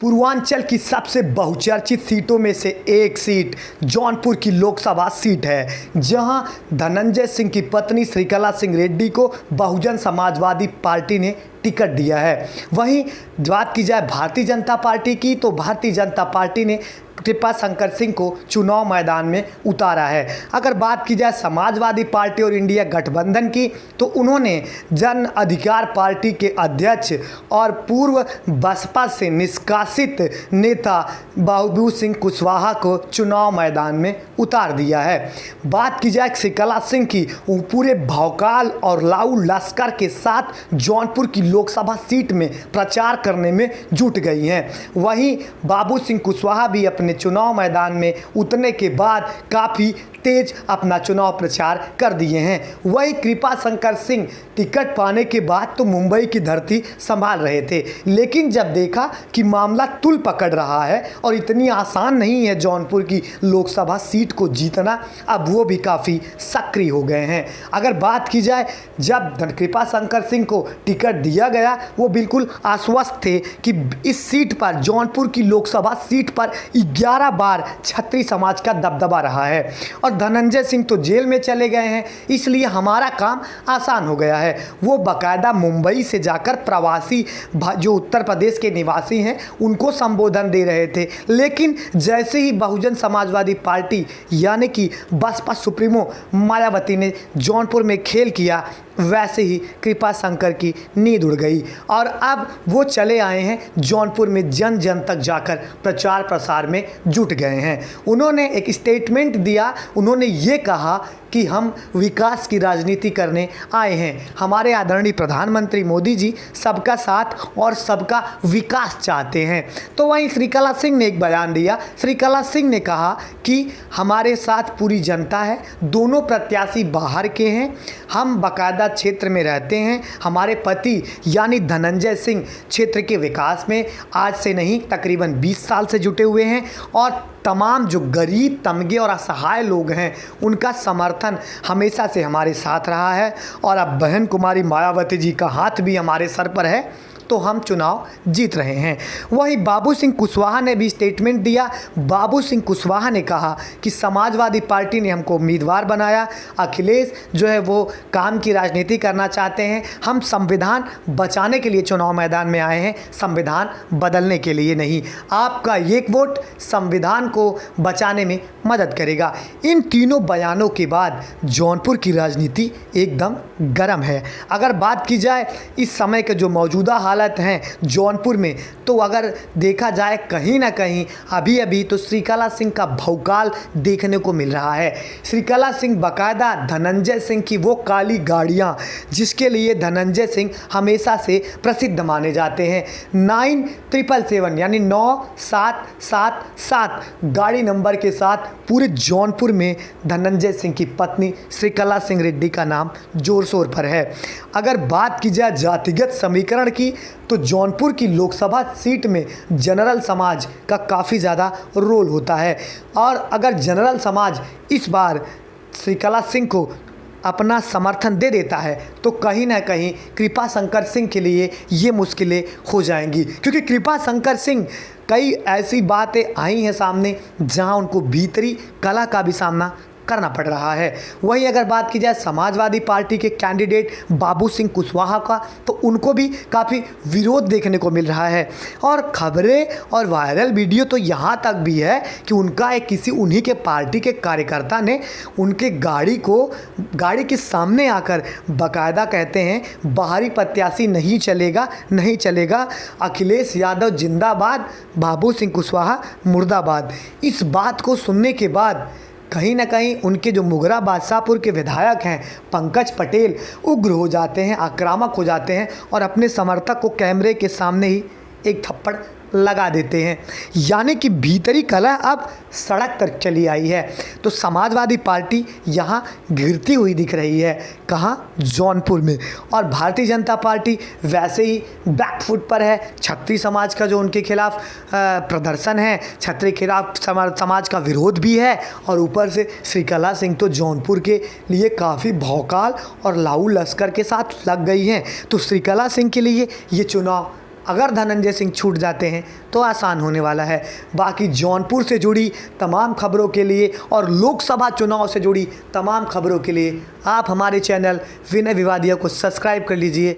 पूर्वांचल की सबसे बहुचर्चित सीटों में से एक सीट जौनपुर की लोकसभा सीट है, जहां धनंजय सिंह की पत्नी श्रीकला सिंह रेड्डी को बहुजन समाजवादी पार्टी ने टिकट दिया है। वहीं बात की जाए भारतीय जनता पार्टी की, तो भारतीय जनता पार्टी ने कृपा शंकर सिंह को चुनाव मैदान में उतारा है। अगर बात की जाए समाजवादी पार्टी और इंडिया गठबंधन की, तो उन्होंने जन अधिकार पार्टी के अध्यक्ष और पूर्व बसपा से निष्कासित नेता बाबू सिंह कुशवाहा को चुनाव मैदान में उतार दिया है। बात की जाए श्रीकला सिंह की, वो पूरे भौकाल और लाऊ लश्कर के साथ जौनपुर की लोकसभा सीट में प्रचार करने में जुट गई हैं। वहीं बाबू सिंह कुशवाहा भी अपने चुनाव मैदान में उतरने के बाद काफ़ी तेज अपना चुनाव प्रचार कर दिए हैं। वही कृपा शंकर सिंह टिकट पाने के बाद तो मुंबई की धरती संभाल रहे थे, लेकिन जब देखा कि मामला तुल पकड़ रहा है और इतनी आसान नहीं है जौनपुर की लोकसभा सीट को जीतना, अब वो भी काफ़ी सक्रिय हो गए हैं। अगर बात की जाए, जब कृपा शंकर सिंह को टिकट दिया गया, वो बिल्कुल आश्वस्त थे कि इस सीट पर, जौनपुर की लोकसभा सीट पर 11 बार छत्री समाज का दबदबा रहा है और धनंजय सिंह तो जेल में चले गए हैं, इसलिए हमारा काम आसान हो गया है। वो बाकायदा मुंबई से जाकर प्रवासी जो उत्तर प्रदेश के निवासी हैं उनको संबोधन दे रहे थे, लेकिन जैसे ही बहुजन समाजवादी पार्टी यानी कि बसपा सुप्रीमो मायावती ने जौनपुर में खेल किया, वैसे ही कृपा शंकर की नींद उड़ गई और अब वो चले आए हैं जौनपुर में, जन जन तक जाकर प्रचार प्रसार में जुट गए हैं। उन्होंने एक स्टेटमेंट दिया, उन्होंने ये कहा कि हम विकास की राजनीति करने आए हैं। हमारे आदरणीय प्रधानमंत्री मोदी जी सबका साथ और सबका विकास चाहते हैं। तो वहीं श्रीकला सिंह ने एक बयान दिया। श्रीकला सिंह ने कहा कि हमारे साथ पूरी जनता है, दोनों प्रत्याशी बाहर के हैं, हम बाकायदा क्षेत्र में रहते हैं, हमारे पति यानी धनंजय सिंह क्षेत्र के विकास में आज से नहीं तकरीबन 20 साल से जुटे हुए हैं और तमाम जो गरीब तमगे और असहाय लोग हैं उनका समर्थन हमेशा से हमारे साथ रहा है और अब बहन कुमारी मायावती जी का हाथ भी हमारे सर पर है, तो हम चुनाव जीत रहे हैं। वहीं बाबू सिंह कुशवाहा ने भी स्टेटमेंट दिया। बाबू सिंह कुशवाहा ने कहा कि समाजवादी पार्टी ने हमको उम्मीदवार बनाया, अखिलेश जो है वो काम की राजनीति करना चाहते हैं, हम संविधान बचाने के लिए चुनाव मैदान में आए हैं, संविधान बदलने के लिए नहीं। आपका एक वोट संविधान को बचाने में मदद करेगा। इन तीनों बयानों के बाद जौनपुर की राजनीति एकदम गर्म है। अगर बात की जाए इस समय के जो मौजूदा हालत हैं जौनपुर में, तो अगर देखा जाए कहीं ना कहीं अभी तो श्रीकला सिंह का भौकाल देखने को मिल रहा है। श्रीकला सिंह बाकायदा धनंजय सिंह की वो काली गाड़ियाँ जिसके लिए धनंजय सिंह हमेशा से प्रसिद्ध माने जाते हैं, 9777 यानी 9777 गाड़ी नंबर के साथ पूरे जौनपुर में धनंजय सिंह की पत्नी श्रीकला सिंह रेड्डी का नाम जोर शोर पर है। अगर बात की जाए जातिगत समीकरण की, तो जौनपुर की लोकसभा सीट में जनरल समाज का काफ़ी ज़्यादा रोल होता है और अगर जनरल समाज इस बार श्रीकला सिंह को अपना समर्थन दे देता है तो कहीं ना कहीं कृपा शंकर सिंह के लिए ये मुश्किलें हो जाएंगी, क्योंकि कृपा शंकर सिंह कई ऐसी बातें आई हैं सामने जहां उनको भीतरी कला का भी सामना करना पड़ रहा है। वहीं अगर बात की जाए समाजवादी पार्टी के कैंडिडेट बाबू सिंह कुशवाहा का, तो उनको भी काफ़ी विरोध देखने को मिल रहा है और खबरें और वायरल वीडियो तो यहाँ तक भी है कि उनका एक किसी उन्हीं के पार्टी के कार्यकर्ता ने उनके गाड़ी के सामने आकर बाकायदा कहते हैं बाहरी प्रत्याशी नहीं चलेगा, नहीं चलेगा, अखिलेश यादव जिंदाबाद, बाबू सिंह कुशवाहा मुर्दाबाद। इस बात को सुनने के बाद कहीं ना कहीं उनके जो मुगरा बादशाहपुर के विधायक हैं पंकज पटेल उग्र हो जाते हैं, आक्रामक हो जाते हैं और अपने समर्थक को कैमरे के सामने ही एक थप्पड़ लगा देते हैं, यानी कि भीतरी कला अब सड़क तक चली आई है। तो समाजवादी पार्टी यहाँ घिरती हुई दिख रही है, कहाँ? जौनपुर में। और भारतीय जनता पार्टी वैसे ही बैकफुट पर है। छत्री समाज का जो उनके खिलाफ प्रदर्शन है, छत्री खिलाफ समाज का विरोध भी है और ऊपर से श्रीकला सिंह तो जौनपुर के लिए काफ़ी भौकाल और लाऊ लश्कर के साथ लग गई हैं। तो श्रीकला सिंह के लिए ये चुनाव अगर धनंजय सिंह छूट जाते हैं तो आसान होने वाला है। बाकी जौनपुर से जुड़ी तमाम खबरों के लिए और लोकसभा चुनाव से जुड़ी तमाम खबरों के लिए आप हमारे चैनल विनय विवादिया को सब्सक्राइब कर लीजिए।